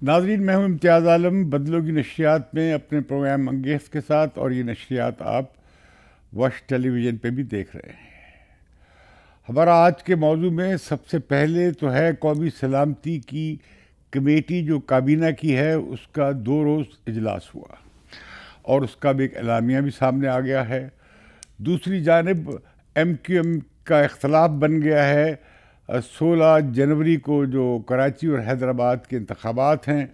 नाज़रीन, मैं हूं इम्तियाज़ आलम बदलों की नशरियात में अपने प्रोग्राम अंगेज़ के साथ। और ये नशरियात आप वश टेलीविज़न पे भी देख रहे हैं। हमारा आज के मौजू में सबसे पहले तो है कौमी सलामती की कमेटी जो काबीना की है, उसका 2 रोज़ इजलास हुआ और उसका भी एक एलामिया भी सामने आ गया है। दूसरी जानिब MQM का इख्तलाफ बन गया है 16 जनवरी को जो कराची और हैदराबाद के इंतखाबात हैं,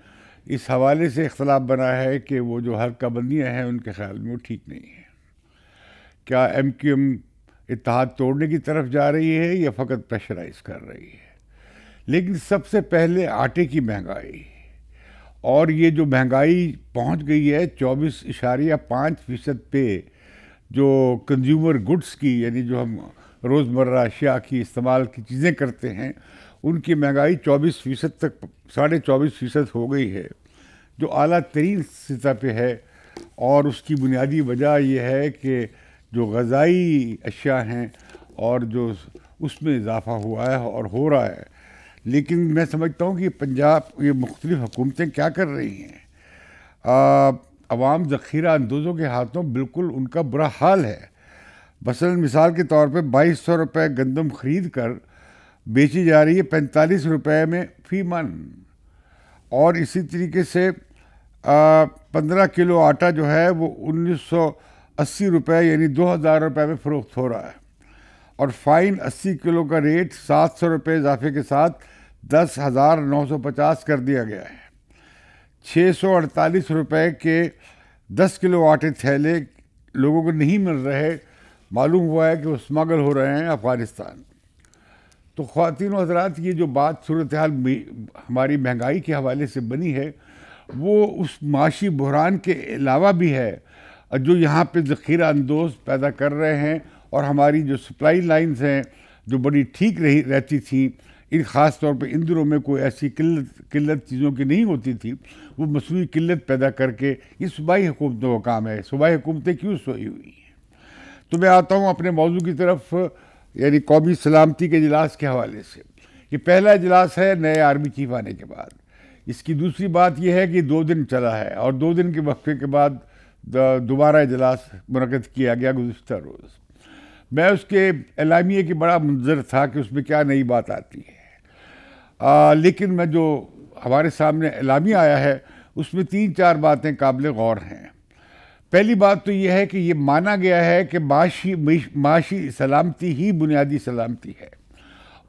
इस हवाले से इख्तलाफ बना है कि वो जो हल्का बंदियाँ हैं उनके ख्याल में वो ठीक नहीं है। क्या MQM इत्तेहाद तोड़ने की तरफ जा रही है या फ़कत प्रेशराइज कर रही है? लेकिन सबसे पहले आटे की महंगाई, और ये जो महंगाई पहुंच गई है 24.5% पे, जो कंज्यूमर गुड्स की यानी जो हम रोज़मर्रा अशिया की इस्तेमाल की चीज़ें करते हैं, उनकी महंगाई 24% तक 24.5% हो गई है, जो आला तरीन सतह पे है। और उसकी बुनियादी वजह यह है कि जो ग़ज़ाई अशिया हैं और जो उसमें इजाफ़ा हुआ है और हो रहा है। लेकिन मैं समझता हूँ कि पंजाब ये मुख्तलिफ़ हुकूमतें क्या कर रही हैं, अवाम ज़ख़ीरा अंदोज़ों के हाथों बिल्कुल उनका बुरा हाल है। मसलन मिसाल के तौर पे 2200 रुपये गंदम ख़रीद कर बेची जा रही है 45 रुपये में फ़ी मन। और इसी तरीके से 15 किलो आटा जो है वो 1980 रुपये यानी 2000 रुपये में फ़रोख्त हो रहा है। और फ़ाइन 80 किलो का रेट 700 रुपये इजाफे के साथ 10,950 कर दिया गया है। 648 रुपये के 10 किलो आटे थैले लोगों को नहीं मिल रहे। मालूम हुआ है कि वो स्मगल हो रहे हैं अफ़गानिस्तान। तो ख़वातीन हज़रात, ये जो बात सूरत हाल हमारी महंगाई के हवाले से बनी है, वो उस माशी बहरान के अलावा भी है जो यहाँ पे ज़ख़ीरा अंदोज़ पैदा कर रहे हैं। और हमारी जो सप्लाई लाइन्स हैं जो बड़ी ठीक रहती थी, इन ख़ास तौर पे इन दिनों में कोई ऐसी किल्लत चीज़ों की नहीं होती थी, वो मसनूई किल्लत पैदा करके ये सूबाई हुकूमतों का काम है। सूबाई हुकूमतें क्यों सोई हुई हैं? तो मैं आता हूँ अपने मौजू की तरफ, यानी कौमी सलामती के इजलास के हवाले से। ये पहला इजलास है नए आर्मी चीफ आने के बाद। इसकी दूसरी बात यह है कि 2 दिन चला है और 2 दिन के वक्फे के बाद दोबारा इजलास मुनक़्क़द किया गया गुज़िश्ता रोज़। मैं उसके एलामिये की बड़ा मुंतज़र था कि उसमें क्या नई बात आती है। लेकिन मैं जो हमारे सामने एलामिया आया है उसमें 3-4 बातें काबिल गौर हैं। पहली बात तो यह है कि ये माना गया है कि माशी सलामती ही बुनियादी सलामती है,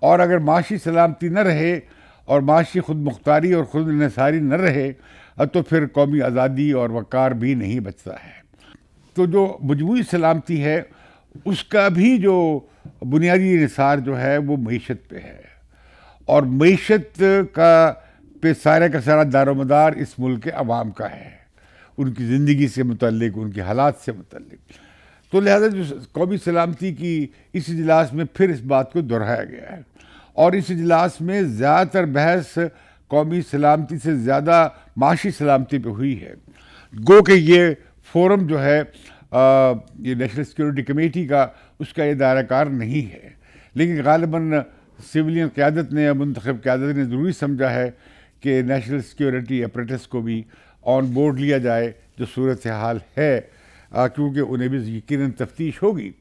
और अगर माशी सलामती न रहे और माशी खुद मुख्तारी और खुद निसारी न रहे तो फिर कौमी आज़ादी और वक़ार भी नहीं बचता है। तो जो मजमूई सलामती है उसका भी जो बुनियादी निसार जो है वो मईशत पे है, और मईशत का पे सारे का सारा दारोमदार इस मुल्क के अवाम का है, उनकी ज़िंदगी से मुतल्लिक, उनके हालात से मुतल्लिक। तो लिहाजा जो कौमी सलामती की इस इजलास में फिर इस बात को दोहराया गया है। और इस इजलास में ज़्यादातर बहस कौमी सलामती से ज़्यादा माशी सलामती पे हुई है। गो कि ये फोरम जो है ये नेशनल सिक्योरिटी कमेटी का, उसका ये दायराकार नहीं है। लेकिन गालिबन सिविलियन क़यादत ने या मुंतखब क़यादत ने ज़रूरी समझा है कि नेशनल सिक्योरिटी अपरेटस को भी ऑन बोर्ड लिया जाए जो सूरत हाल है, क्योंकि उन्हें भी यकीनन तफ्तीश होगी।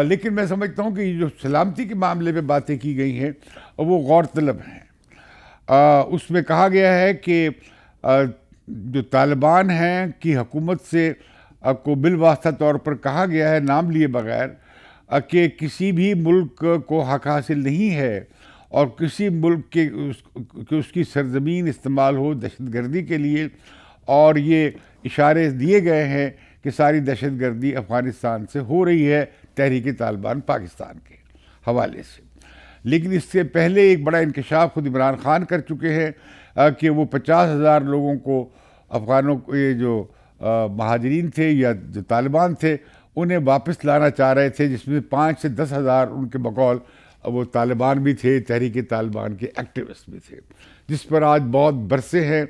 लेकिन मैं समझता हूँ कि जो सलामती के मामले में बातें की गई हैं वो गौर तलब हैं। उसमें कहा गया है कि जो तालिबान हैं की हुकूमत से को बिलवास्ता तौर पर कहा गया है, नाम लिए बगैर, कि किसी भी मुल्क को हक हासिल नहीं है और किसी मुल्क के उसकी सरजमीन इस्तेमाल हो दहशतगर्दी के लिए। और ये इशारे दिए गए हैं कि सारी दहशतगर्दी अफ़गानिस्तान से हो रही है, तहरीक तालिबान पाकिस्तान के हवाले से। लेकिन इससे पहले एक बड़ा इंकशाफ खुद इमरान खान कर चुके हैं कि वो 50,000 लोगों को, अफ़गानों को, ये जो महाजरीन थे या जो तालिबान थे, उन्हें वापस लाना चाह रहे थे, जिसमें 5 से 10 हज़ार उनके बकौल वो तालिबान भी थे, तहरीक तालिबान के एक्टिविस्ट भी थे, जिस पर आज बहुत बरसे हैं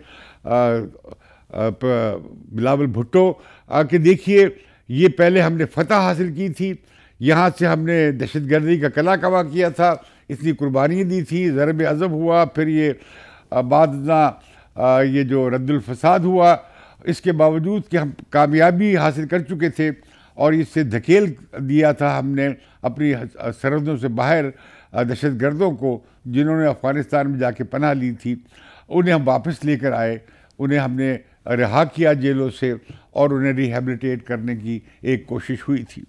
बिलावल भुट्टो कि देखिए ये पहले हमने फतह हासिल की थी, यहाँ से हमने दहशतगर्दी का कला कमा किया था, इतनी कुर्बानियाँ दी थी, ज़रब अज़ब हुआ, फिर ये बाद ये जो रद्दुल फसाद हुआ, इसके बावजूद कि हम कामयाबी हासिल कर चुके थे और इससे धकेल दिया था हमने अपनी सरहदों से बाहर दहशत गर्दों को, जिन्होंने अफ़गानिस्तान में जाके पनाह ली थी, उन्हें हम वापस लेकर आए, उन्हें हमने रिहा किया जेलों से और उन्हें रिहेबिलिटेट करने की एक कोशिश हुई थी,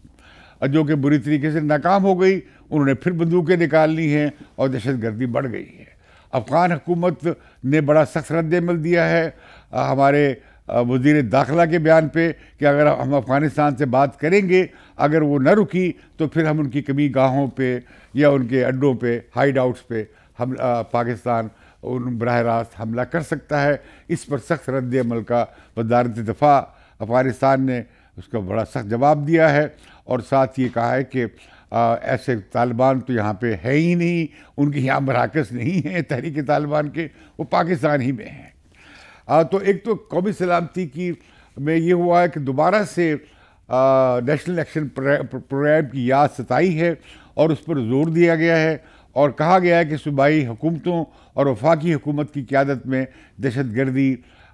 जो कि बुरी तरीके से नाकाम हो गई। उन्होंने फिर बंदूकें निकाल ली हैं और दहशत गर्दी बढ़ गई है। अफ़गान हुकूमत ने बड़ा सख्त रद्द-ए-अमल दिया है हमारे वज़ीर दाखिला के बयान पे कि अगर हम अफ़गानिस्तान से बात करेंगे, अगर वो न रुकी तो फिर हम उनकी कमी गाहों पे या उनके अड्डों पे, हाइड आउट्स पे हम पाकिस्तान उन बराह रास्त हमला कर सकता है। इस पर सख्त रद्द-ए-अमल का वज़ारत दिफ़ा अफ़गानिस्तान ने उसका बड़ा सख्त जवाब दिया है और साथ ये कहा है कि ऐसे तालिबान तो यहाँ पे है ही नहीं, उनकी यहाँ मराकज़ नहीं है तहरीक तालिबान के, वो पाकिस्तान ही में हैं। तो एक तो कौमी सलामती की में ये हुआ है कि दोबारा से नेशनल एक्शन प्रोग्राम की याद सताई है और उस पर जोर दिया गया है और कहा गया है कि सूबाई हुकूमतों और वफाकी हुकूमत की क़यादत में दहशत गर्दी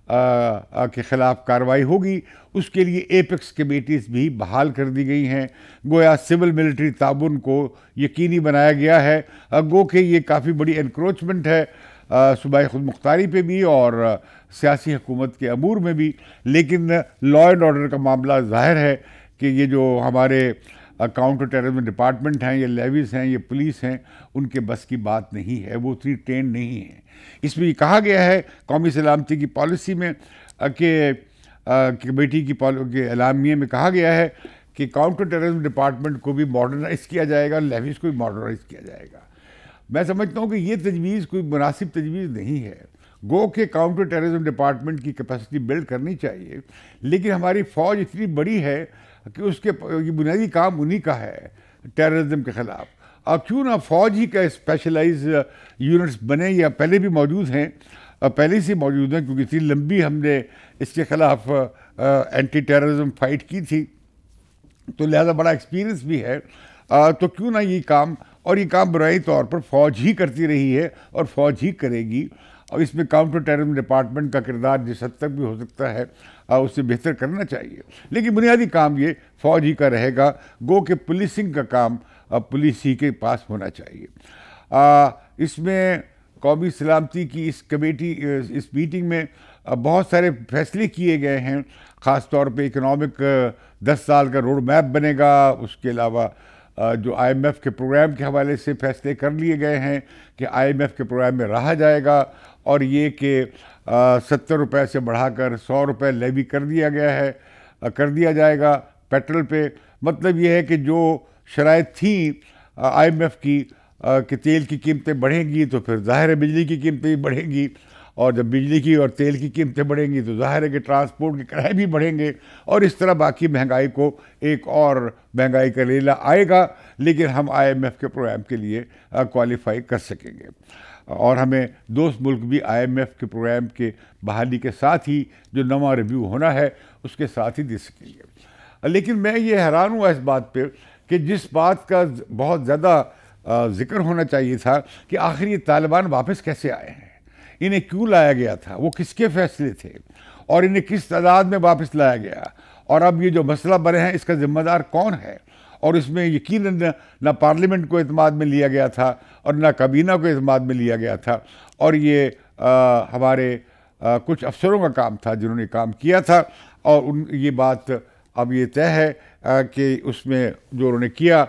के ख़िलाफ़ कार्रवाई होगी। उसके लिए एपेक्स कमेटीज़ भी बहाल कर दी गई हैं। गोया सिविल मिलिट्री ताउन को यकीनी बनाया गया है। गो कि ये काफ़ी बड़ी एनक्रोचमेंट है सूबाई खुद मुख्तारी पे भी और सियासी हुकूमत के अमूर में भी, लेकिन लॉ एंड ऑर्डर का मामला ज़ाहिर है कि ये जो हमारे काउंटर टेररिज्म डिपार्टमेंट हैं, ये लेवीज़ हैं, ये पुलिस हैं, उनके बस की बात नहीं है, वो उतनी ट्रेन नहीं है। इसमें ये कहा गया है कौमी सलामती की पॉलिसी में कि कमेटी के एलामिया में कहा गया है कि काउंटर टेररिज्म डिपार्टमेंट को भी मॉडर्नाइज़ किया जाएगा, लेवीज़ को भी मॉडर्नाइज़ किया जाएगा। मैं समझता हूँ कि ये तजवीज़ कोई मुनासिब तजवीज़ नहीं है। गो के काउंटर टेररिज्म डिपार्टमेंट की कैपेसिटी बिल्ड करनी चाहिए, लेकिन हमारी फ़ौज इतनी बड़ी है कि उसके ये बुनियादी काम उन्हीं का है टेररिज्म के ख़िलाफ़। अब क्यों ना फ़ौज ही का स्पेशलाइज यूनिट्स बने, या पहले भी मौजूद हैं, पहले से मौजूद हैं, क्योंकि इतनी लंबी हमने इसके ख़िलाफ़ एंटी टेररिज्म फ़ाइट की थी, तो लिहाजा बड़ा एक्सपीरियंस भी है। तो क्यों ना ये काम, और ये काम बुनियादी तौर पर फ़ौज ही करती रही है और फ़ौज ही करेगी, और इसमें काउंटर टेररिज्म डिपार्टमेंट का किरदार जिस हद तक भी हो सकता है उससे बेहतर करना चाहिए, लेकिन बुनियादी काम ये फ़ौज ही का रहेगा। गो के पुलिसिंग का काम पुलिस ही के पास होना चाहिए। इसमें कौमी सलामती की इस कमेटी इस मीटिंग में बहुत सारे फैसले किए गए हैं। ख़ास तौर पे इकनॉमिक 10 साल का रोड मैप बनेगा, उसके अलावा जो IMF के प्रोग्राम के हवाले से फैसले कर लिए गए हैं कि IMF के प्रोग्राम में रहा जाएगा, और ये कि 70 रुपये से बढ़ाकर 100 रुपये लेवी कर दिया गया है, कर दिया जाएगा पेट्रोल पे। मतलब ये है कि जो शराइत थी IMF की कि तेल की कीमतें बढ़ेंगी तो फिर ज़ाहिर है बिजली की कीमतें भी बढ़ेंगी, और जब बिजली की और तेल की कीमतें बढ़ेंगी तो ज़ाहिर है कि ट्रांसपोर्ट के किराए भी बढ़ेंगे, और इस तरह बाकी महंगाई को एक और महंगाई का रेला आएगा। लेकिन हम IMF के प्रोग्राम के लिए क्वालिफाई कर सकेंगे, और हमें दोस्त मुल्क भी IMF के प्रोग्राम के बहाली के साथ ही जो नवा रिव्यू होना है उसके साथ ही दे सकेंगे। लेकिन मैं ये हैरान हुआ इस बात पर कि जिस बात का बहुत ज़्यादा ज़िक्र होना चाहिए था कि आखिर ये तालिबान वापस कैसे आए हैं, इन्हें क्यों लाया गया था, वो किसके फैसले थे, और इन्हें किस तादाद में वापस लाया गया, और अब ये जो मसला बने हैं इसका ज़िम्मेदार कौन है। और इसमें यकीनन न पार्लियामेंट को एतमाद में लिया गया था और न काबीना को एतमाद में लिया गया था, और ये हमारे कुछ अफसरों का काम था जिन्होंने काम किया था, और ये बात अब ये तय है कि उसमें जो उन्होंने किया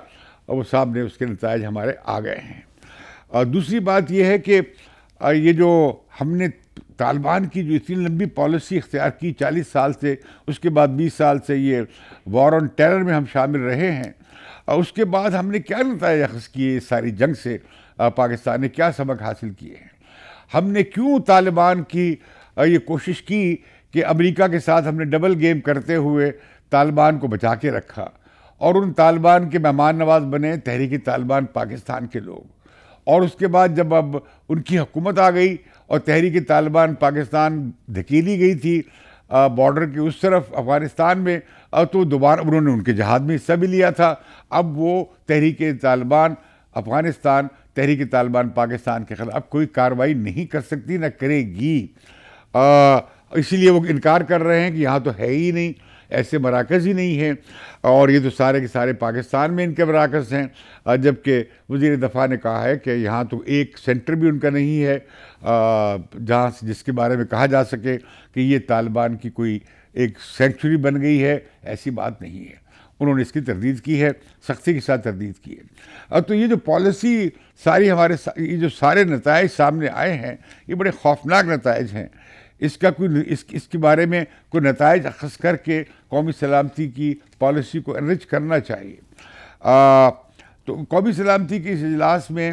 वो सामने उसके नताइज हमारे आ गए हैं। दूसरी बात यह है कि ये जो हमने तालिबान की जो इतनी लंबी पॉलिसी इख्तियार की 40 साल से, उसके बाद 20 साल से ये वॉर ऑन टेरर में हम शामिल रहे हैं, उसके बाद हमने क्या नताइज अख़ज़ किए इस सारी जंग से, पाकिस्तान ने क्या सबक हासिल किए हैं। हमने क्यों तालिबान की ये कोशिश की कि अमेरिका के साथ हमने डबल गेम करते हुए तालिबान को बचा के रखा, और उन तालिबान के मेहमान नवाज बने तहरीक तालिबान पाकिस्तान के लोग, और उसके बाद जब अब उनकी हुकूमत आ गई और तहरीक तालिबान पाकिस्तान धकेली गई थी बॉर्डर के उस तरफ अफ़गानिस्तान में, तो दोबारा उन्होंने उनके जहाद में हिस्सा भी लिया था। अब वो तहरीक तालिबान अफ़गानिस्तान तहरीक तालिबान पाकिस्तान के ख़िलाफ़ कोई कार्रवाई नहीं कर सकती, न करेगी। इसीलिए वो इनकार कर रहे हैं कि यहाँ तो है ही नहीं, ऐसे मराकज़ ही नहीं हैं, और ये तो सारे के सारे पाकिस्तान में इनके मराकज़ हैं। जबकि वज़ीर दफ़ा ने कहा है कि यहाँ तो एक सेंटर भी उनका नहीं है जहाँ से जिसके बारे में कहा जा सके कि ये तालिबान की कोई एक सेंचुरी बन गई है। ऐसी बात नहीं है। उन्होंने इसकी तरदीद की है, सख्ती के साथ तरदीद की है। तो ये जो पॉलिसी सारी ये जो सारे नताइज सामने आए हैं, ये बड़े खौफनाक नताइज हैं। इसका कोई इसके बारे में कोई नताइज अखज़ करके कौमी सलामती की पॉलिसी को एनरिच करना चाहिए। तो कौमी सलामती के इस इजलास में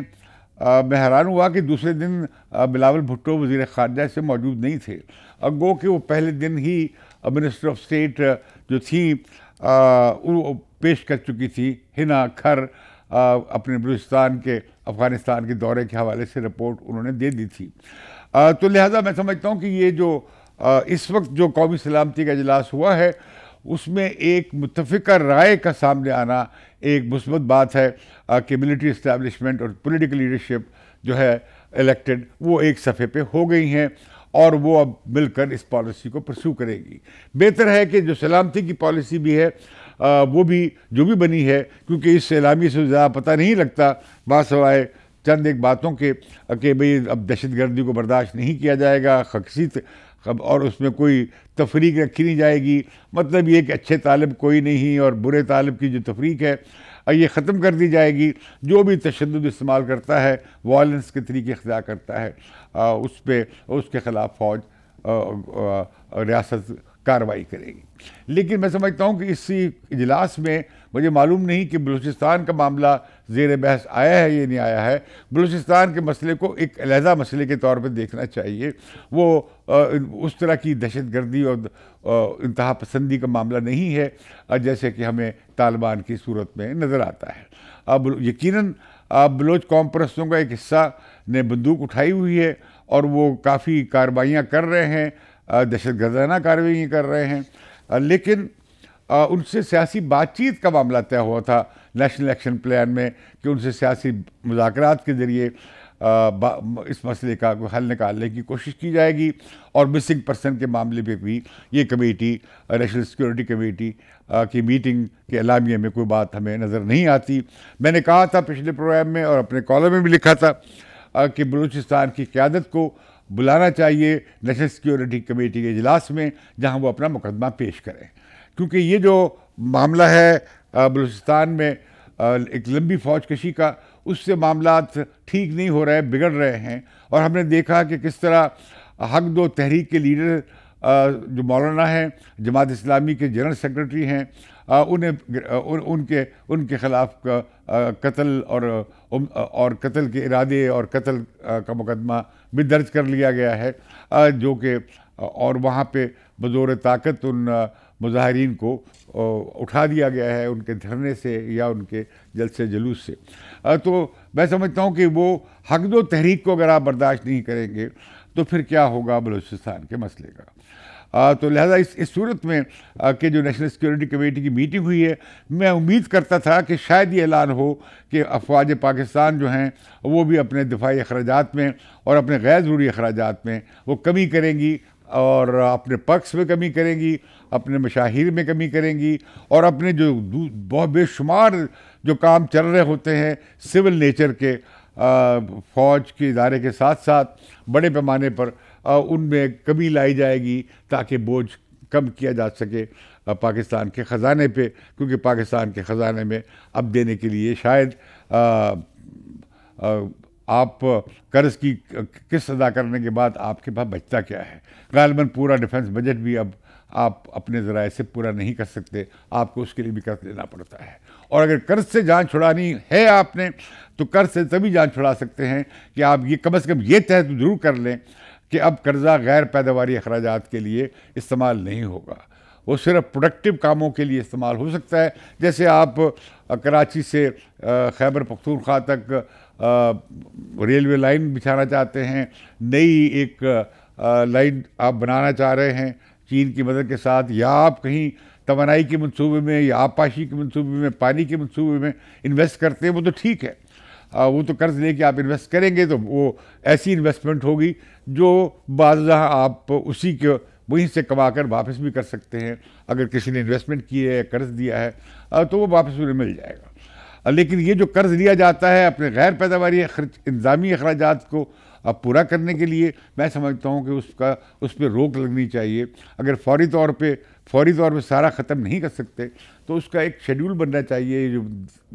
मैं हैरान हुआ कि दूसरे दिन बिलावल भुट्टो वज़ीर ख़ारजा से मौजूद नहीं थे। गो कि वो पहले दिन ही मिनिस्टर ऑफ स्टेट जो थी वो पेश कर चुकी थी हिना खर अपने बलूचिस्तान के अफ़गानिस्तान के दौरे के हवाले से रिपोर्ट उन्होंने दे दी थी। तो लिहाजा मैं समझता हूँ कि ये जो इस वक्त जो कौमी सलामती का इजलास हुआ है उसमें एक मुत्तफ़िका राय का सामने आना एक मुस्बत बात है कि मिलिट्री इस्टेब्लिशमेंट और पॉलिटिकल लीडरशिप जो है इलेक्टेड वो एक सफ़े पे हो गई हैं और वो अब मिलकर इस पॉलिसी को परस्यू करेगी। बेहतर है कि जो सलामती की पॉलिसी भी है वो भी जो भी बनी है, क्योंकि इस सलामी से ज़्यादा पता नहीं लगता बासवाए चंद एक बातों के कि भाई अब दहशतगर्दी को बर्दाश्त नहीं किया जाएगा, खक्सीत और उसमें कोई तफरीक रखी नहीं जाएगी। मतलब ये कि अच्छे तालिब कोई नहीं और बुरे तालिब की जो तफरीक है ये ख़त्म कर दी जाएगी। जो भी तशद्दुद इस्तेमाल करता है, वायलेंस के तरीके इख्तियार करता है, उस पर उसके ख़िलाफ़ फ़ौज रियासत कार्रवाई करेगी। लेकिन मैं समझता हूँ कि इसी इजलास में मुझे मालूम नहीं कि बलूचिस्तान का मामला ज़ेर बहस आया है या नहीं आया है। बलूचिस्तान के मसले को एक अलहदा मसले के तौर पर देखना चाहिए। वो उस तरह की दहशतगर्दी और इंतहा पसंदी का मामला नहीं है जैसे कि हमें तालिबान की सूरत में नज़र आता है। अब यकीनन बलोच कौम परस्तों का एक हिस्सा ने बंदूक उठाई हुई है और वो काफ़ी कार्रवाइयाँ कर रहे हैं, दहशतगर्दाना कार्रवाई कर रहे हैं, लेकिन उनसे सियासी बातचीत का मामला तय हुआ था नेशनल एक्शन प्लान में कि उनसे सियासी मुज़ाकरात के ज़रिए इस मसले का हल निकालने की कोशिश की जाएगी। और मिसिंग पर्सन के मामले पे भी ये कमेटी नेशनल सिक्योरिटी कमेटी की मीटिंग के एलामिये में कोई बात हमें नज़र नहीं आती। मैंने कहा था पिछले प्रोग्राम में और अपने कॉलम में भी लिखा था कि बलूचिस्तान की क़यादत को बुलाना चाहिए नेशनल सिक्योरिटी कमेटी के इजलास में जहाँ वो अपना मुकदमा पेश करें, क्योंकि ये जो मामला है बलूचिस्तान में एक लंबी फौज कशी का, उससे मामलात ठीक नहीं हो रहे, बिगड़ रहे हैं। और हमने देखा कि किस तरह हक दो तहरीक के लीडर जो मौलाना हैं, जमात इस्लामी के जनरल सेक्रेटरी हैं, उनके ख़िलाफ़ कत्ल और कत्ल के इरादे और कत्ल का मुकदमा भी दर्ज कर लिया गया है, जो कि और वहाँ पे बज़ोर ताकत उन मुजाहिरीन को उठा दिया गया है उनके धरने से या उनके जलसे जुलूस से। तो मैं समझता हूँ कि वो हक दो तहरीक को अगर आप बर्दाश्त नहीं करेंगे तो फिर क्या होगा बलूचिस्तान के मसले का। तो लिहाजा इस सूरत में कि जो नेशनल सिक्योरिटी कमेटी की मीटिंग हुई है, मैं उम्मीद करता था कि शायद ये ऐलान हो कि अफवाज पाकिस्तान जो हैं वो भी अपने दिफाई अखराजात में और अपने गैर ज़रूरी अखराजात में वो कमी करेंगी और अपने पक्ष में कमी करेंगी, अपने मशाहिर में कमी करेंगी और अपने जो बहुत बेशुमार जो काम चल रहे होते हैं सिविल नेचर के फ़ौज के इदारे के साथ साथ बड़े पैमाने पर उनमें कमी लाई जाएगी ताकि बोझ कम किया जा सके पाकिस्तान के ख़जाने पे, क्योंकि पाकिस्तान के ख़जाने में अब देने के लिए शायद आप कर्ज़ की किस्त अदा करने के बाद आपके पास बचता क्या है। गालिबन पूरा डिफेंस बजट भी अब आप अपने ज़राए से पूरा नहीं कर सकते, आपको उसके लिए भी कर्ज लेना पड़ता है। और अगर कर्ज से जान छुड़ानी है आपने तो कर्ज से तभी जान छुड़ा सकते हैं कि आप ये कम से कम ये तय तो ज़रूर कर लें कि अब कर्ज़ा गैर पैदावारी अखराजात के लिए इस्तेमाल नहीं होगा, वो सिर्फ प्रोडक्टिव कामों के लिए इस्तेमाल हो सकता है। जैसे आप कराची से खैबर पख्तूनख्वा तक रेलवे लाइन बिछाना चाहते हैं, नई एक लाइन आप बनाना चाह रहे हैं चीन की मदद के साथ, या आप कहीं तवानाई के मंसूबे में या आबपाशी के मंसूबे में, पानी के मंसूबे में इन्वेस्ट करते हैं, वो तो ठीक है। वो तो कर्ज लेके आप इन्वेस्ट करेंगे तो वो ऐसी इन्वेस्टमेंट होगी जो बाज़ आप उसी के वहीं से कमा कर वापस भी कर सकते हैं। अगर किसी ने इन्वेस्टमेंट की है, कर्ज दिया है तो वो वापस उन्हें मिल जाएगा। लेकिन ये जो कर्ज लिया जाता है अपने गैर पैदावारी इंतज़ामी अखराजात को पूरा करने के लिए, मैं समझता हूँ कि उस पर रोक लगनी चाहिए। अगर फौरी तौर पे सारा ख़त्म नहीं कर सकते तो उसका एक शेड्यूल बनना चाहिए। जो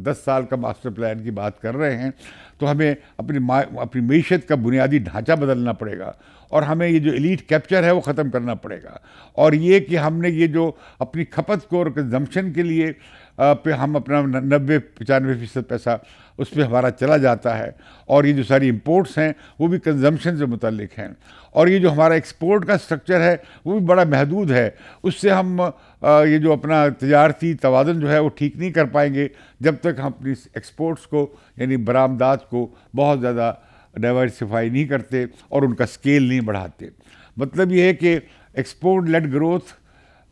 10 साल का मास्टर प्लान की बात कर रहे हैं तो हमें अपनी मीशत का बुनियादी ढांचा बदलना पड़ेगा और हमें ये जो एलीट कैप्चर है वो ख़त्म करना पड़ेगा। और ये कि हमने ये जो अपनी खपत को और कंजम्पशन के लिए पे हम अपना 90-95% पैसा उस पर हमारा चला जाता है, और ये जो सारी इंपोर्ट्स हैं वो भी कंजम्पशन से मुतल्लिक हैं, और ये जो हमारा एक्सपोर्ट का स्ट्रक्चर है वो भी बड़ा महदूद है। उससे हम ये जो अपना तजारती तवाज़ुन जो है वो ठीक नहीं कर पाएंगे जब तक हम अपनी एक्सपोर्ट्स को यानी बरामदात को बहुत ज़्यादा डाइवर्सिफाई नहीं करते और उनका स्केल नहीं बढ़ाते। मतलब ये है कि एक्सपोर्ट लेड ग्रोथ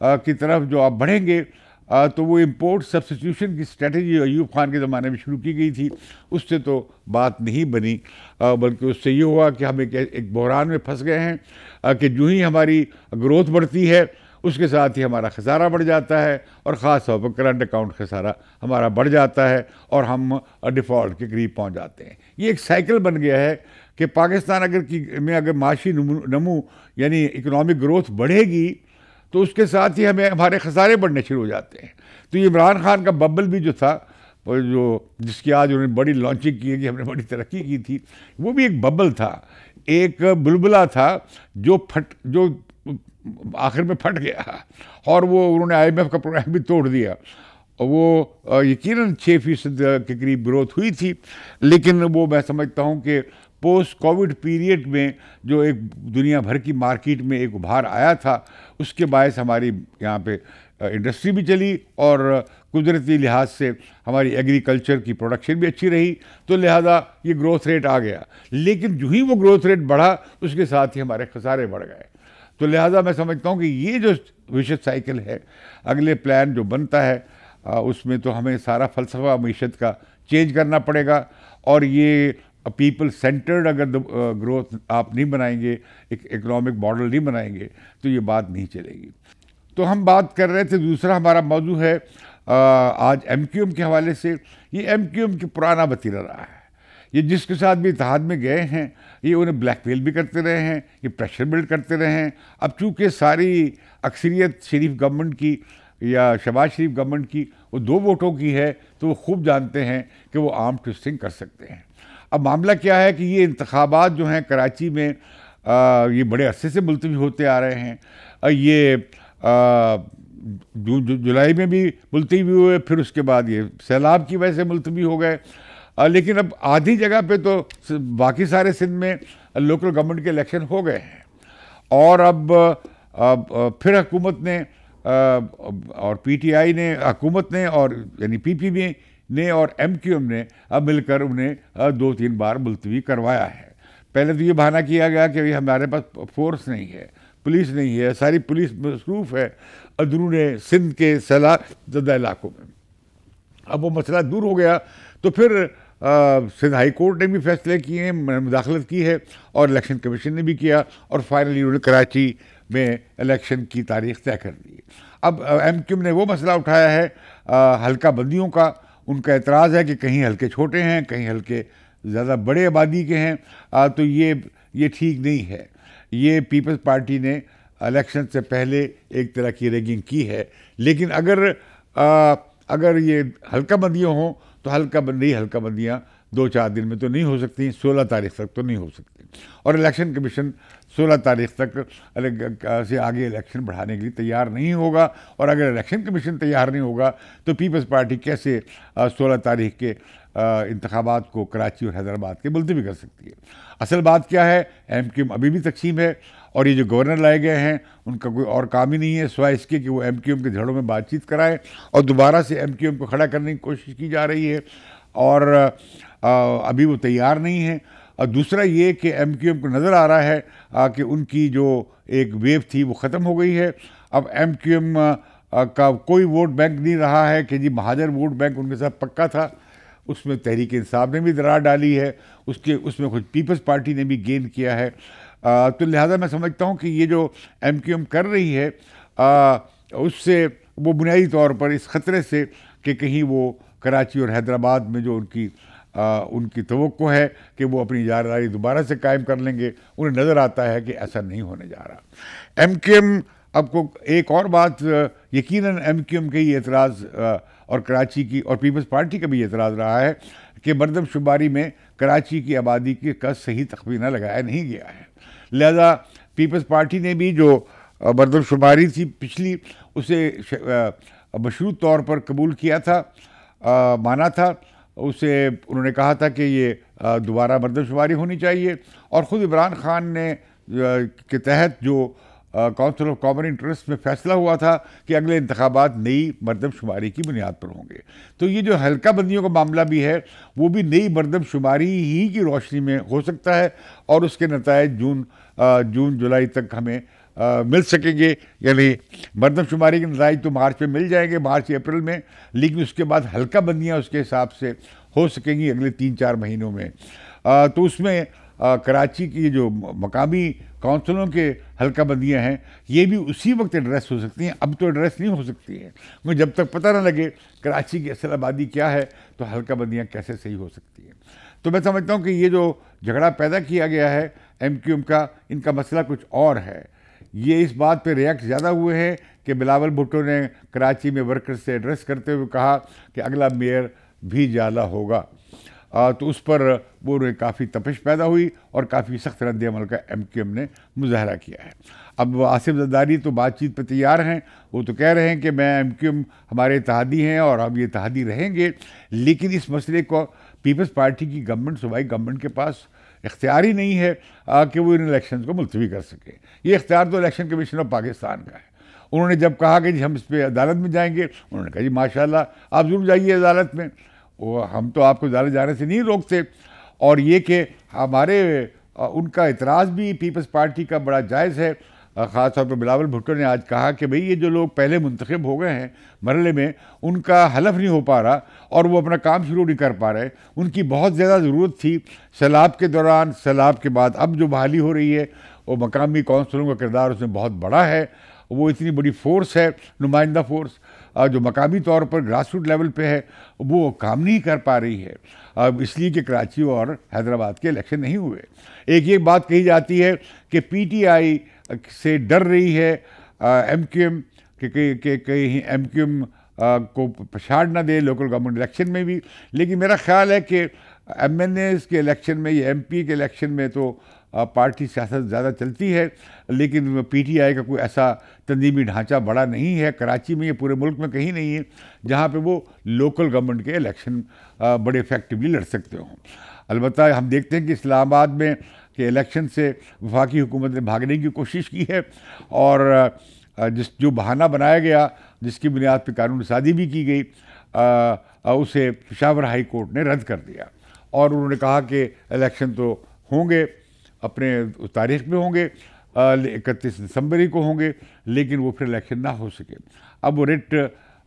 की तरफ जो आप बढ़ेंगे तो वो इम्पोर्ट सब्स्टिट्यूशन की स्ट्रेटजी अयूब खान के ज़माने में शुरू की गई थी, उससे तो बात नहीं बनी, बल्कि उससे ये हुआ कि हम एक बहरान में फंस गए हैं कि जो ही हमारी ग्रोथ बढ़ती है उसके साथ ही हमारा खसारा बढ़ जाता है, और ख़ास तौर पर करंट अकाउंट खसारा हमारा बढ़ जाता है और हम डिफ़ॉल्ट के करीब पहुंच जाते हैं। ये एक साइकिल बन गया है कि पाकिस्तान अगर माशी नमू यानी इकनॉमिक ग्रोथ बढ़ेगी तो उसके साथ ही हमारे खसारे बढ़ने शुरू हो जाते हैं। तो ये इमरान खान का बबल भी जो था, जिसकी आज उन्होंने बड़ी लॉन्चिंग की है कि हमने बड़ी तरक्की की थी, वो भी एक बबल था, एक बुलबुला था जो आखिर में फट गया, और वो उन्होंने IMF का प्रोग्राम भी तोड़ दिया। वो यकीनन 6% के करीब ग्रोथ हुई थी, लेकिन वो मैं समझता हूँ कि पोस्ट कोविड पीरियड में जो एक दुनिया भर की मार्केट में एक उभार आया था, उसके बायस हमारी यहाँ पे इंडस्ट्री भी चली और कुदरती लिहाज से हमारी एग्रीकल्चर की प्रोडक्शन भी अच्छी रही, तो लिहाजा ये ग्रोथ रेट आ गया। लेकिन जो ही वो ग्रोथ रेट बढ़ा उसके साथ ही हमारे खसारे बढ़ गए। तो लिहाजा मैं समझता हूँ कि ये जो विशेष साइकिल है, अगले प्लान जो बनता है उसमें तो हमें सारा फ़लसफ़ा मीशत का चेंज करना पड़ेगा, और ये पीपल सेंटर्ड अगर ग्रोथ आप नहीं बनाएंगे, एक इकोनॉमिक मॉडल नहीं बनाएंगे तो ये बात नहीं चलेगी। तो हम बात कर रहे थे, दूसरा हमारा मौजू है आज MQM के हवाले से। ये MQM की पुराना वतीरा रहा है, ये जिसके साथ भी इत्तेहाद में गए हैं ये उन्हें ब्लैकमेल भी करते रहे हैं, ये प्रेशर बिल्ड करते रहे हैं। अब चूँकि सारी अक्सरियत शरीफ गवर्नमेंट की या शहबाज शरीफ गवर्नमेंट की वो 2 वोटों की है, तो वो खूब जानते हैं कि वो आर्म ट्विस्टिंग कर सकते हैं। अब मामला क्या है कि ये इंतखाबात जो हैं कराची में ये बड़े अरसे से मुलतवी होते आ रहे हैं। ये जुलाई में भी मुलतवी हुए, फिर उसके बाद ये सैलाब की वजह से मुलतवी हो गए। लेकिन अब आधी जगह पे तो बाकी सारे सिंध में लोकल गवर्नमेंट के इलेक्शन हो गए हैं, और अब फिर हुकूमत ने और PTI ने, हुकूमत ने और यानी PPP ने और MQM ने अब मिलकर उन्हें 2-3 बार मुलतवी करवाया है। पहले तो ये बहाना किया गया कि हमारे पास फोर्स नहीं है, पुलिस नहीं है, सारी पुलिस मसरूफ़ है अंदरून सिंध के सैलाब इलाकों में। अब वो मसला दूर हो गया तो फिर सिंध हाई कोर्ट ने भी फैसले किए हैं, मुदाखलत की है, और इलेक्शन कमीशन ने भी किया, और फाइनली उन्होंने कराची में इलेक्शन की तारीख तय कर दी। अब MQM ने वो मसला उठाया है हल्का बंदियों का। उनका एतराज़ है कि कहीं हल्के छोटे हैं, कहीं हल्के ज़्यादा बड़े आबादी के हैं, तो ये ठीक नहीं है। ये पीपल्स पार्टी ने इलेक्शन से पहले एक तरह की रैगिंग की है, लेकिन अगर ये हल्का बंदियाँ हों तो हल्का बंदियाँ 2-4 दिन में तो नहीं हो सकती, 16 तारीख तक तो नहीं हो सकती, और इलेक्शन कमीशन 16 तारीख तक से आगे इलेक्शन बढ़ाने के लिए तैयार नहीं होगा। और अगर इलेक्शन कमीशन तैयार नहीं होगा तो पीपल्स पार्टी कैसे 16 तारीख के इंतखाबात को कराची और हैदराबाद के मुलतवी कर सकती है। असल बात क्या है, MQM अभी भी तकसीम है, और ये जो गवर्नर लाए गए हैं उनका कोई और काम ही नहीं है सिवाय इसके कि वो MQM के झड़ों में बातचीत कराएं, और दोबारा से MQM को खड़ा करने की कोशिश की जा रही है, और अभी वो तैयार नहीं है। और दूसरा ये कि MQM को नज़र आ रहा है कि उनकी जो एक वेव थी वो ख़त्म हो गई है। अब MQM का कोई वोट बैंक नहीं रहा है कि जी महाजर वोट बैंक उनके साथ पक्का था, उसमें तहरीक इंसाफ ने भी दरार डाली है, उसमें कुछ पीपल्स पार्टी ने भी गेन किया है। तो लिहाजा मैं समझता हूँ कि ये जो MQM कर रही है उससे वो बुनियादी तौर पर इस ख़तरे से कि कहीं वो कराची और हैदराबाद में जो उनकी तवक्को है कि वो अपनी जारदारी दोबारा से कायम कर लेंगे, उन्हें नज़र आता है कि ऐसा नहीं होने जा रहा। MQM आपको एक और बात, यकीनन MQM के ही एतराज़ और कराची की और पीपल्स पार्टी का भी एतराज़ रहा है कि मरदमशुमारी में कराची की आबादी का सही तखमीना लगाया नहीं गया है। लिहाजा पीपल्स पार्टी ने भी जो मरदमशुमारी थी पिछली, उसे मशरूत तौर पर कबूल किया था, माना था उसे। उन्होंने कहा था कि ये दोबारा मरदमशुमारी होनी चाहिए, और ख़ुद इमरान खान ने के तहत जो काउंसिल ऑफ कॉमन इंटरेस्ट में फैसला हुआ था कि अगले इंतखाबात नई मरदमशुमारी की बुनियाद पर होंगे। तो ये जो हल्का बंदियों का मामला भी है वो भी नई मरदमशुमारी ही की रोशनी में हो सकता है, और उसके नतायज जून जुलाई तक हमें मिल सकेंगे। यानी मरदमशुमारी के नतायज तो मार्च में मिल जाएंगे, मार्च अप्रैल में, लेकिन उसके बाद हल्का बंदियाँ उसके हिसाब से हो सकेंगी अगले 3-4 महीनों में। तो उसमें कराची की जो मकामी काउंसिलों के हल्का बंदियाँ हैं ये भी उसी वक्त एड्रेस हो सकती हैं। अब तो एड्रेस नहीं हो सकती हैं, क्योंकि जब तक पता ना लगे कराची की असल आबादी क्या है तो हल्का बंदियाँ कैसे सही हो सकती हैं। तो मैं समझता हूँ कि ये जो झगड़ा पैदा किया गया है MQM का, इनका मसला कुछ और है। ये इस बात पे रिएक्ट ज़्यादा हुए हैं कि बिलावल भुट्टो ने कराची में वर्कर्स से एड्रेस करते हुए कहा कि अगला मेयर भी जाला होगा। तो उस पर वो काफ़ी तपिश पैदा हुई और काफ़ी सख्त रद्द अमल का MQM ने मुजाहरा किया है। अब आसिफ जरदारी तो बातचीत पर तैयार हैं, वो तो कह रहे हैं कि मैं MQM हमारे इत्तेहादी हैं और हम ये इत्तेहादी रहेंगे, लेकिन इस मसले को पीपल्स पार्टी की गवर्नमेंट, सूबाई गवर्नमेंट के पास इख्तियार ही नहीं है कि वो इन इलेक्शन को मुलतवी कर सके। ये इख्तियार तो इलेक्शन कमीशन ऑफ पाकिस्तान का है। उन्होंने जब कहा कि जी हम इस पर अदालत में जाएंगे, उन्होंने कहा जी माशाल्लाह आप ज़रूर जाइए अदालत में, वो हम तो आपको अदालत जाने से नहीं रोकते। और ये कि हमारे उनका इतराज़ भी पीपल्स पार्टी का बड़ा जायज़ है। ख़ास तौर पर बिलावल भुट्टो ने आज कहा कि भाई ये जो लोग पहले मुंतखब हो गए हैं मरहले में, उनका हलफ नहीं हो पा रहा और वो अपना काम शुरू नहीं कर पा रहे। उनकी बहुत ज़्यादा ज़रूरत थी सैलाब के दौरान, सैलाब के बाद अब जो बहाली हो रही है वो मकामी कौंसलों का किरदार उसमें बहुत बड़ा है। वो इतनी बड़ी फोर्स है, नुमाइंदा फोर्स, जो मकामी तौर पर ग्रास रूट लेवल पे है, वो काम नहीं कर पा रही है, इसलिए कि कराची और हैदराबाद के इलेक्शन नहीं हुए। एक बात कही जाती है कि PTI से डर रही है MQM कि कहीं MQM को पछाड़ ना दे लोकल गवर्नमेंट इलेक्शन में भी। लेकिन मेरा ख्याल है कि MNAs के इलेक्शन में या MP के इलेक्शन में तो पार्टी सियासत ज़्यादा चलती है, लेकिन PTI का कोई ऐसा तंजीमी ढांचा बड़ा नहीं है कराची में, ये पूरे मुल्क में कहीं नहीं है जहाँ पे वो लोकल गवर्नमेंट के इलेक्शन बड़े इफेक्टिवली लड़ सकते हों। अलबत्ता हम देखते हैं कि इस्लामाबाद में के इलेक्शन से वफाकी हुकूमत ने भागने की कोशिश की है, और जो बहाना बनाया गया, जिसकी बुनियाद पर कानून साजी भी की गई, उसे पेशावर हाई कोर्ट ने रद्द कर दिया। और उन्होंने कहा कि इलेक्शन तो होंगे, अपने तारीख में होंगे, 31 दिसंबर को होंगे, लेकिन वो फिर इलेक्शन ना हो सके। अब वो रिट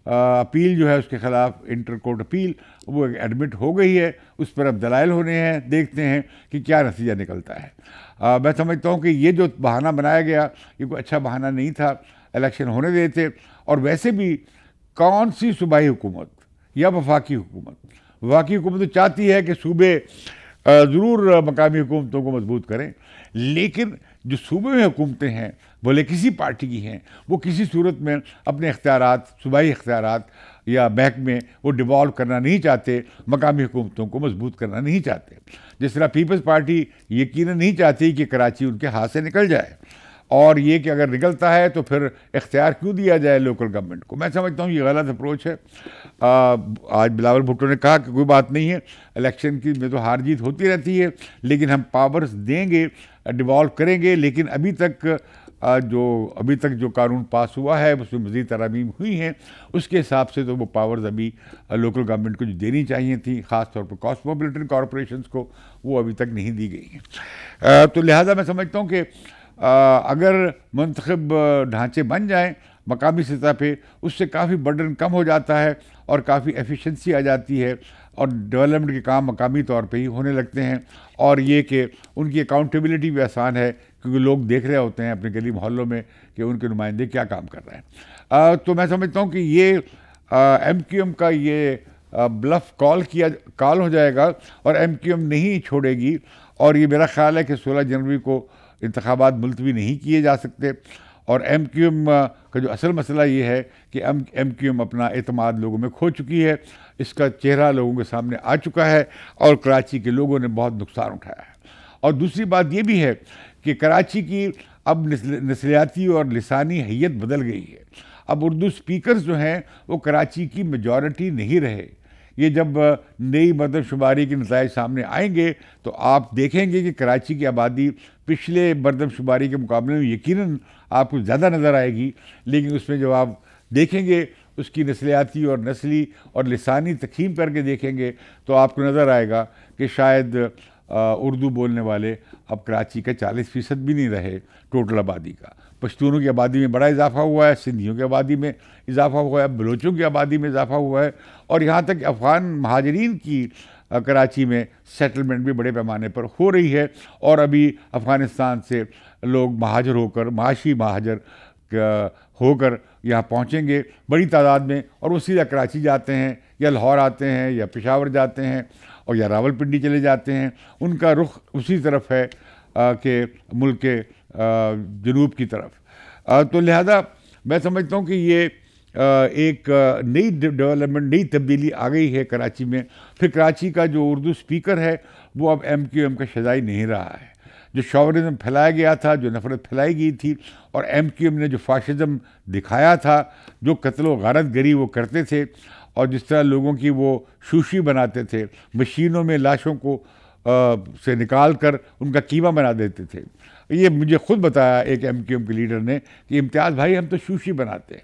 अपील जो है उसके ख़िलाफ़ इंटर कोर्ट अपील वो एडमिट हो गई है, उस पर अब दलाइल होने हैं, देखते हैं कि क्या नतीजा निकलता है। मैं समझता हूँ कि ये जो बहाना बनाया गया ये कोई अच्छा बहाना नहीं था, इलेक्शन होने देते। और वैसे भी कौन सी सूबाई हुकूमत या वफाकी हुकूमत तो चाहती है कि सूबे ज़रूर मकामी हुकूमतों को मजबूत करें, लेकिन जो सूबे में हुकूमतें हैं भले किसी पार्टी की हैं, वो किसी सूरत में अपने इख्तियारात, सूबाई इख्तियारात या महकमे वो डिवॉल्व करना नहीं चाहते, मकामी हुकूमतों को मजबूत करना नहीं चाहते। जिस तरह पीपल्स पार्टी यकीनन नहीं चाहती कि कराची उनके हाथ से निकल जाए, और ये कि अगर निकलता है तो फिर इख्तियार क्यों दिया जाए लोकल गवर्नमेंट को। मैं समझता हूँ ये गलत अप्रोच है। आज बिलावल भुट्टो ने कहा कि कोई बात नहीं है, इलेक्शन की में तो हार जीत होती रहती है, लेकिन हम पावर्स देंगे, डिवॉल्व करेंगे, लेकिन अभी तक जो कानून पास हुआ है उसमें मज़ीद तरमीम हुई हैं, उसके हिसाब से तो वो पावर्स अभी लोकल गवर्नमेंट को जो देनी चाहिए थी, ख़ास तौर पर कॉस्मोपॉलिटन कॉरपोरेशंस को, वो अभी तक नहीं दी गई हैं। तो लिहाजा मैं समझता हूँ कि अगर मुंतखब ढांचे बन जाएं मकामी सतह पे, उससे काफ़ी बर्डन कम हो जाता है और काफ़ी एफिशिएंसी आ जाती है और डेवलपमेंट के काम मकामी तौर पे ही होने लगते हैं। और ये कि उनकी अकाउंटेबिलिटी भी आसान है, क्योंकि लोग देख रहे होते हैं अपने गली मोहल्लों में कि उनके नुमाइंदे क्या काम कर रहे हैं। तो मैं समझता हूँ कि ये MQM का ये ब्लफ कॉल हो जाएगा और MQM नहीं छोड़ेगी। और ये मेरा ख्याल है कि 16 जनवरी को इंतखाबात मुलतवी नहीं किए जा सकते। और MQM का जो असल मसला ये है कि MQM अपना एतमाद लोगों में खो चुकी है, इसका चेहरा लोगों के सामने आ चुका है और कराची के लोगों ने बहुत नुकसान उठाया है। और दूसरी बात ये भी है कि कराची की अब नस्लियाती और लिसानी हैयत बदल गई है। अब उर्दू स्पीकर्स जो हैं वो कराची की मेजॉरिटी नहीं रहे। ये जब नई मरदमशुमारी के नताइज सामने आएंगे तो आप देखेंगे कि कराची की आबादी पिछले मरदमशुमारी के मुकाबले में यकीनन आपको ज़्यादा नज़र आएगी, लेकिन उसमें जब आप देखेंगे उसकी नस्लियाती और नस्ली और लिसानी तक़सीम करके देखेंगे तो आपको नज़र आएगा कि शायद उर्दू बोलने वाले अब कराची का 40% भी नहीं रहे टोटल आबादी का। पश्तूनों की आबादी में बड़ा इजाफा हुआ है, सिंधियों की आबादी में इजाफा हुआ है, बलोचों की आबादी में इजाफा हुआ है, और यहाँ तक अफ़गान महाजरीन की कराची में सेटलमेंट भी बड़े पैमाने पर हो रही है। और अभी अफ़गानिस्तान से लोग महाजर होकर, माशी महाजर होकर यहाँ पहुँचेंगे बड़ी तादाद में, और वो सीधा कराची जाते हैं या लाहौर आते हैं या पेशावर जाते हैं और या रावलपिंडी चले जाते हैं। उनका रुख उसी तरफ है कि मुल्क के जनूब की तरफ। तो लिहाजा मैं समझता हूँ कि ये एक नई डेवलपमेंट, नई तब्दीली आ गई है कराची में। फिर कराची का जो उर्दू स्पीकर है वो अब MQM का शजाई नहीं रहा है। जो शॉवरिज्म फैलाया गया था, जो नफरत फैलाई गई थी, और MQM ने जो फाशिज्म दिखाया था, जो कत्ल व गारत गरी वो करते थे और जिस तरह लोगों की वो शूशी बनाते थे, मशीनों में लाशों को से निकाल कर उनका कीमा बना देते थे। ये मुझे खुद बताया एक MQM के लीडर ने कि इम्तियाज़ भाई हम तो शूशी बनाते हैं।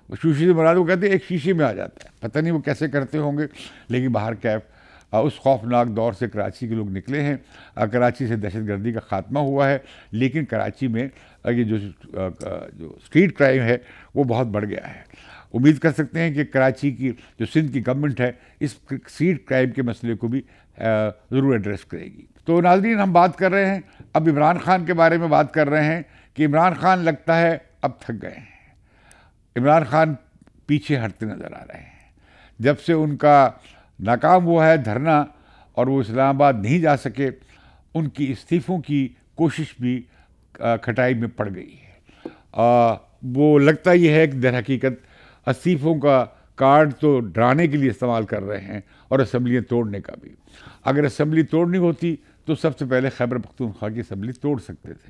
वो शूशी से बना, वो कहते एक शीशी में आ जाता है। पता नहीं वो कैसे करते होंगे, लेकिन बाहर कैफ उस खौफनाक दौर से कराची के लोग निकले हैं। कराची से दहशतगर्दी का ख़ात्मा हुआ है, लेकिन कराची में ये जो स्ट्रीट क्राइम है वो बहुत बढ़ गया है। उम्मीद कर सकते हैं कि कराची की जो सिंध की गवर्नमेंट है इस स्ट्रीट क्राइम के मसले को भी ज़रूर एड्रेस करेगी। तो नाज़रीन, हम बात कर रहे हैं, अब इमरान खान के बारे में बात कर रहे हैं कि इमरान खान लगता है अब थक गए हैं। इमरान खान पीछे हटते नज़र आ रहे हैं। जब से उनका नाकाम हुआ है धरना और वो इस्लामाबाद नहीं जा सके, उनकी इस्तीफ़ों की कोशिश भी खटाई में पड़ गई है। वो लगता ये है कि दर हकीकत इस्तीफ़ों का कार्ड तो डराने के लिए इस्तेमाल कर रहे हैं और असम्बलियाँ तोड़ने का भी। अगर असम्बली तोड़नी होती तो सबसे पहले खैबर पख्तूनख्वा की असम्बली तोड़ सकते थे,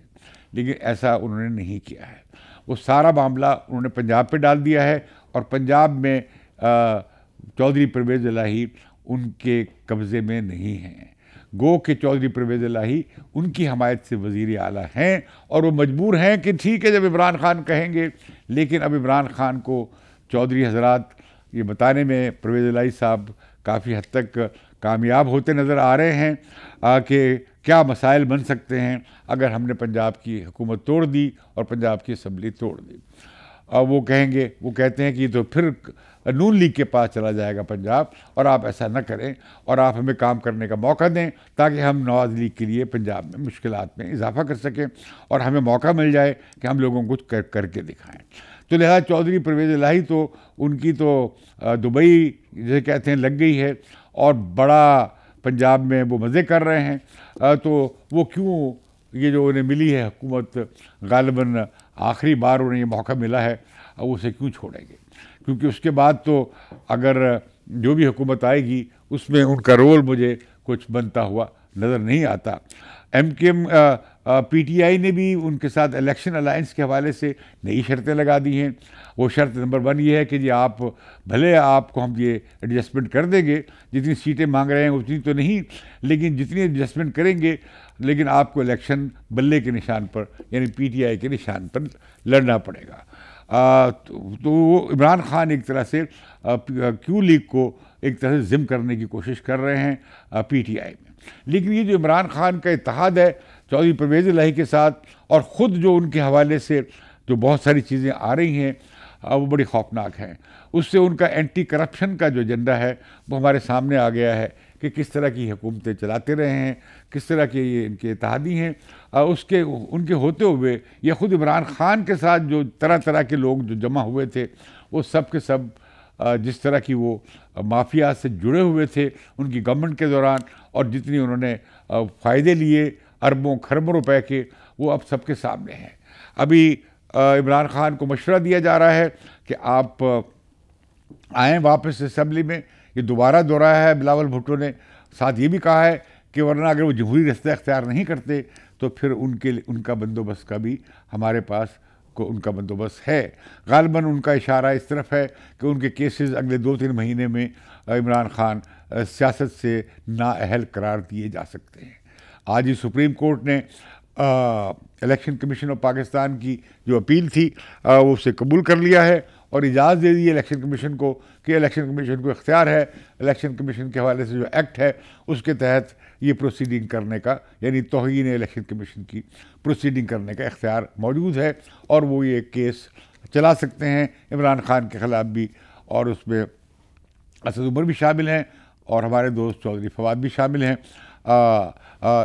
लेकिन ऐसा उन्होंने नहीं किया है। वो सारा मामला उन्होंने पंजाब पे डाल दिया है और पंजाब में चौधरी परवेज़ इलाही उनके कब्ज़े में नहीं हैं। गो के चौधरी परवेज़ इलाही उनकी हमायत से वज़ीर आला हैं और वो मजबूर हैं कि ठीक है जब इमरान खान कहेंगे। लेकिन अब इमरान खान को चौधरी हजरात ये बताने में परवेज़ इलाही साहब काफ़ी हद तक कामयाब होते नज़र आ रहे हैं कि क्या मसाइल बन सकते हैं अगर हमने पंजाब की हुकूमत तोड़ दी और पंजाब की असम्बली तोड़ दी। वो कहते हैं कि तो फिर नून लीग के पास चला जाएगा पंजाब, और आप ऐसा न करें और आप हमें काम करने का मौका दें ताकि हम नवाज़ लीग के लिए पंजाब में मुश्किलात में इजाफा कर सकें और हमें मौका मिल जाए कि हम लोगों को कुछ करके दिखाएं। तो लिहाजा चौधरी परवेज़ इलाही तो उनकी तो दुबई जैसे कहते हैं लग गई है और बड़ा पंजाब में वो मज़े कर रहे हैं। तो वो क्यों, ये जो उन्हें मिली है हुकूमत, गालिबन आखिरी बार उन्हें ये मौका मिला है, वो उसे क्यों छोड़ेंगे? क्योंकि उसके बाद तो अगर जो भी हुकूमत आएगी उसमें उनका रोल मुझे कुछ बनता हुआ नज़र नहीं आता। MQM PTI ने भी उनके साथ इलेक्शन अलायंस के हवाले से नई शर्तें लगा दी हैं। वो शर्त नंबर 1 ये है कि जी आप भले आपको हम ये एडजस्टमेंट कर देंगे, जितनी सीटें मांग रहे हैं उतनी तो नहीं, लेकिन जितनी एडजस्टमेंट करेंगे, लेकिन आपको इलेक्शन बल्ले के निशान पर यानी PTI के निशान पर लड़ना पड़ेगा। तो वो इमरान खान एक तरह से क्यू लीग को एक तरह से जिम करने की कोशिश कर रहे हैं PTI में। लेकिन ये जो इमरान खान का इत्तेहाद है चौधरी परवेज़ इलाही के साथ, और ख़ुद जो उनके हवाले से जो बहुत सारी चीज़ें आ रही हैं वो बड़ी खौफनाक हैं। उससे उनका एंटी करप्शन का जो एजेंडा है वो हमारे सामने आ गया है कि किस तरह की हुकूमतें चलाते रहे हैं, किस तरह के ये इनके इत्तेहादी हैं। उसके उनके होते हुए ये ख़ुद इमरान ख़ान के साथ जो तरह तरह के लोग जो जमा हुए थे वो सब के सब जिस तरह की वो माफिया से जुड़े हुए थे उनकी गवर्नमेंट के दौरान, और जितनी उन्होंने फ़ायदे लिए अरबों खरबों रुपए के, वो अब सबके सामने हैं। अभी इमरान ख़ान को मशवरा दिया जा रहा है कि आप आएँ वापस असम्बली में। ये दोबारा दोहराया है बिलावल भुट्टो ने। साथ ये भी कहा है कि वरना अगर वो जमहूरी रास्ता अख्तियार नहीं करते तो फिर उनका बंदोबस्त का भी हमारे पास उनका बंदोबस्त है। गालिबन उनका इशारा इस तरफ है कि उनके केसेस अगले 2-3 महीने में इमरान ख़ान सियासत से नाअहल करार दिए जा सकते हैं। आज ही सुप्रीम कोर्ट ने इलेक्शन कमीशन ऑफ पाकिस्तान की जो अपील थी वो उसे कबूल कर लिया है और इजाज़त दे दी है इलेक्शन कमीशन को कि इलेक्शन कमीशन को इख्तियार है इलेक्शन कमीशन के हवाले से जो एक्ट है उसके तहत ये प्रोसीडिंग करने का, यानी तौहीन इलेक्शन कमीशन की प्रोसीडिंग करने का इख्तियार मौजूद है और वो ये केस चला सकते हैं इमरान ख़ान के ख़िलाफ़ भी। और उसमें असद उमर भी शामिल हैं और हमारे दोस्त चौधरी फवाद भी शामिल हैं।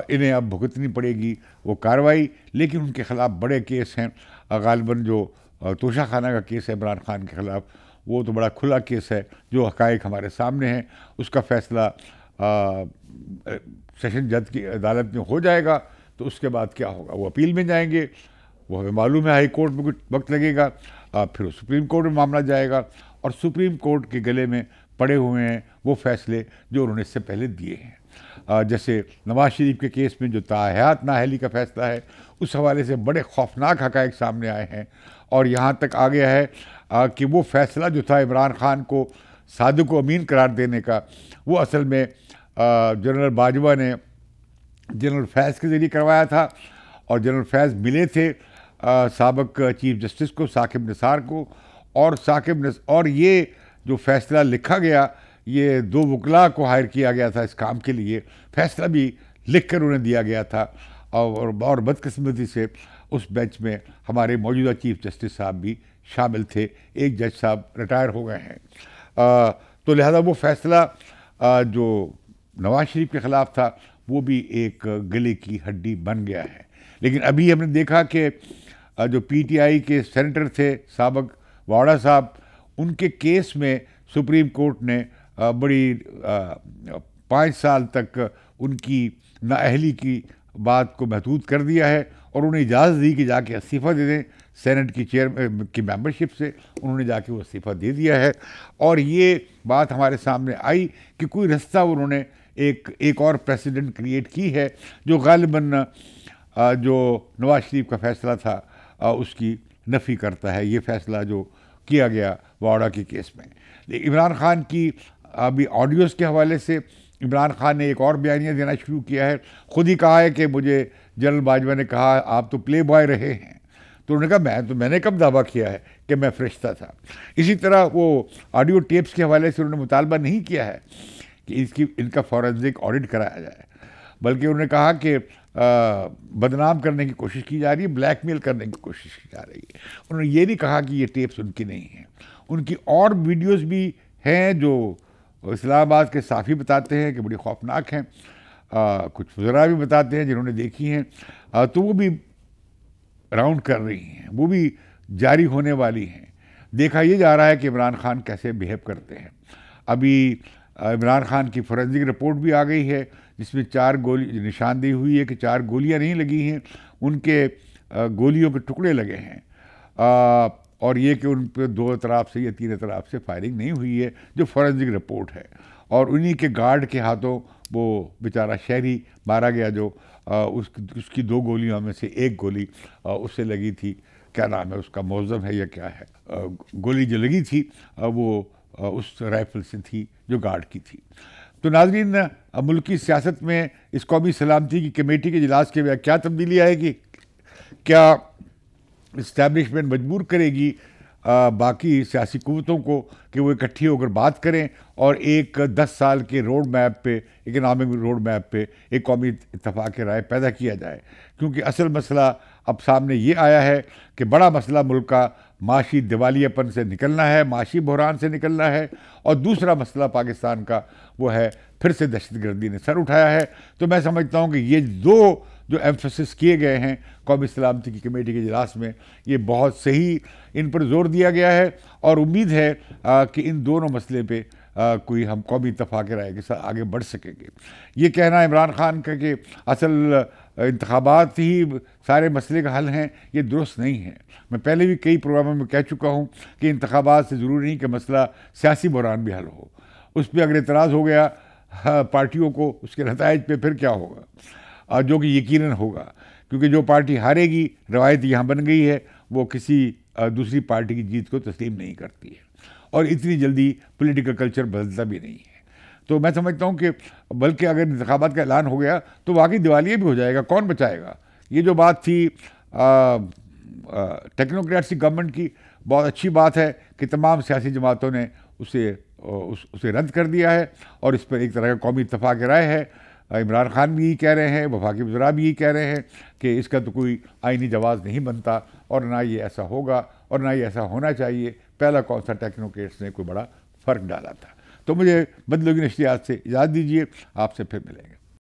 इन्हें अब भुगतनी पड़ेगी वो कार्रवाई, लेकिन उनके ख़िलाफ़ बड़े केस हैं। गालिबन जो तोशा खाना का केस है इमरान ख़ान के ख़िलाफ़, वो तो बड़ा खुला केस है, जो हक़ाइक़ हमारे सामने हैं। उसका फ़ैसला सेशन जज की अदालत में हो जाएगा तो उसके बाद क्या होगा, वो अपील में जाएंगे, वो हमें मालूम है हाई कोर्ट में कुछ वक्त लगेगा, फिर सुप्रीम कोर्ट में मामला जाएगा और सुप्रीम कोर्ट के गले में पड़े हुए हैं वो फ़ैसले जो उन्होंने इससे पहले दिए हैं। जैसे नवाज शरीफ के केस में जो ताहयात नाअहली का फ़ैसला है, उस हवाले से बड़े खौफनाक हक़ाइक़ सामने आए हैं और यहाँ तक आ गया है कि वो फ़ैसला जो था इमरान ख़ान को सादिक व अमीन करार देने का, वो असल में जनरल बाजवा ने जनरल फैज़ के ज़रिए करवाया था और जनरल फैज़ मिले थे साबिक़ चीफ जस्टिस को, साकिब निसार को, और ये जो फ़ैसला लिखा गया, ये 2 वकला को हायर किया गया था इस काम के लिए, फ़ैसला भी लिख कर उन्हें दिया गया था और बदकिस्मती से उस बेंच में हमारे मौजूदा चीफ जस्टिस साहब भी शामिल थे। एक जज साहब रिटायर हो गए हैं, तो लिहाजा वो फ़ैसला जो नवाज शरीफ के ख़िलाफ़ था वो भी एक गले की हड्डी बन गया है। लेकिन अभी हमने देखा कि जो पीटीआई के सेनेटर थे साबिक़ वाड़ा साहब, उनके केस में सुप्रीम कोर्ट ने बड़ी 5 साल तक उनकी नाअहली की बात को महदूद कर दिया है और उन्हें इजाज़त दी कि जाके इस्तीफ़ा दे दें। सेनेट की चेयर की मेंबरशिप से उन्होंने जाके वो इस्तीफ़ा दे दिया है और ये बात हमारे सामने आई कि कोई रास्ता उन्होंने एक और प्रेसिडेंट क्रिएट की है जो गालिबन जो नवाज शरीफ का फ़ैसला था उसकी नफ़ी करता है। ये फ़ैसला जो किया गया वाड़ा के केस में। इमरान ख़ान की अभी ऑडियोज़ के हवाले से इमरान ख़ान ने एक और बयानिया देना शुरू किया है। ख़ुद ही कहा है कि मुझे जनरल बाजवा ने कहा आप तो प्ले बॉय रहे हैं, तो उन्होंने कहा मैंने कब दावा किया है कि मैं फरिश्ता था। इसी तरह वो ऑडियो टेप्स के हवाले से उन्होंने मुतालबा नहीं किया है कि इनका फॉरेंसिक ऑडिट कराया जाए, बल्कि उन्होंने कहा कि बदनाम करने की कोशिश की जा रही है, ब्लैकमेल करने की कोशिश की जा रही है। उन्होंने ये नहीं कहा कि ये टेप्स उनकी नहीं हैं, उनकी और वीडियोस भी हैं जो इस्लामाबाद के साफ़ी बताते हैं कि बड़ी खौफनाक हैं, कुछ वज़रा भी बताते हैं जिन्होंने देखी हैं, तो वो भी राउंड कर रही हैं, वो भी जारी होने वाली हैं। देखा ये जा रहा है कि इमरान ख़ान कैसे बिहेव करते हैं। अभी इमरान ख़ान की फॉरेंसिक रिपोर्ट भी आ गई है जिसमें 4 गोली निशानदेही हुई है कि 4 गोलियां नहीं लगी हैं, उनके गोलियों के टुकड़े लगे हैं और ये कि उन पर 2 तरफ से या 3 तरफ से फायरिंग नहीं हुई है, जो फॉरेंसिक रिपोर्ट है। और उन्हीं के गार्ड के हाथों वो बेचारा शहरी मारा गया जो उसकी 2 गोलियों में से 1 गोली उससे लगी थी, क्या नाम है उसका, मौज़म है या क्या है, गोली जो लगी थी वो उस राइफल से थी जो गार्ड की थी। तो नाज़रीन, मुल्क की सियासत में इस कौमी सलामती की कमेटी के इजलास के बाद क्या तब्दीली आएगी? क्या इस्टेब्लिशमेंट मजबूर करेगी बाकी सियासी क़ुव्वतों को कि वो इकट्ठी होकर बात करें और एक 10 साल के रोड मैप पे, इकनॉमिक रोड मैप पे एक कौमी इत्तफ़ाक़ राय पैदा किया जाए? क्योंकि असल मसला अब सामने ये आया है कि बड़ा मसला मुल्क का माशी दिवालियापन से निकलना है, माशी बहरान से निकलना है। और दूसरा मसला पाकिस्तान का वो है फिर से दहशतगर्दी ने सर उठाया है। तो मैं समझता हूँ कि ये दो जो एम्फेसिस किए गए हैं कौमी सलामती की कमेटी के इजलास में, ये बहुत सही इन पर जोर दिया गया है। और उम्मीद है कि इन दोनों मसले पे कोई हम कौमी इत्तफाक़ राय के साथ आगे बढ़ सकेंगे। ये कहना इमरान खान का कि असल इंतखाबात ही सारे मसले का हल हैं, ये दुरुस्त नहीं है। मैं पहले भी कई प्रोग्रामों में कह चुका हूँ कि इंतखाबात से ज़रूरी नहीं कि मसला सियासी बहरान भी हल हो। उस पर अगर एतराज़ हो गया पार्टियों को, उसके नताइज पे फिर क्या होगा, जो कि यकीनन होगा, क्योंकि जो पार्टी हारेगी, रवायत यहाँ बन गई है, वो किसी दूसरी पार्टी की जीत को तस्लीम नहीं करती है और इतनी जल्दी पॉलिटिकल कल्चर बदलता भी नहीं है। तो मैं समझता हूँ कि बल्कि अगर इंतखाबात का ऐलान हो गया तो वाकई दिवालिया भी हो जाएगा, कौन बचाएगा। ये जो बात थी टेक्नोक्रेट्स की गवर्नमेंट की, बहुत अच्छी बात है कि तमाम सियासी जमातों ने उसे रद्द कर दिया है और इस पर एक तरह का कौमी इत्तफाक़ राय है। इमरान खान भी यही कह रहे हैं, वफाकी वज़रा भी यही कह रहे हैं कि इसका तो कोई आइनी जवाज़ नहीं बनता और ना ये ऐसा होगा और ना ये ऐसा होना चाहिए। पहला कौन सा टेक्नोक्रेट्स ने कोई बड़ा फ़र्क डाला था। तो मुझे बदलोगी नशरियात से इजाज़त दीजिए, आपसे फिर मिलेंगे।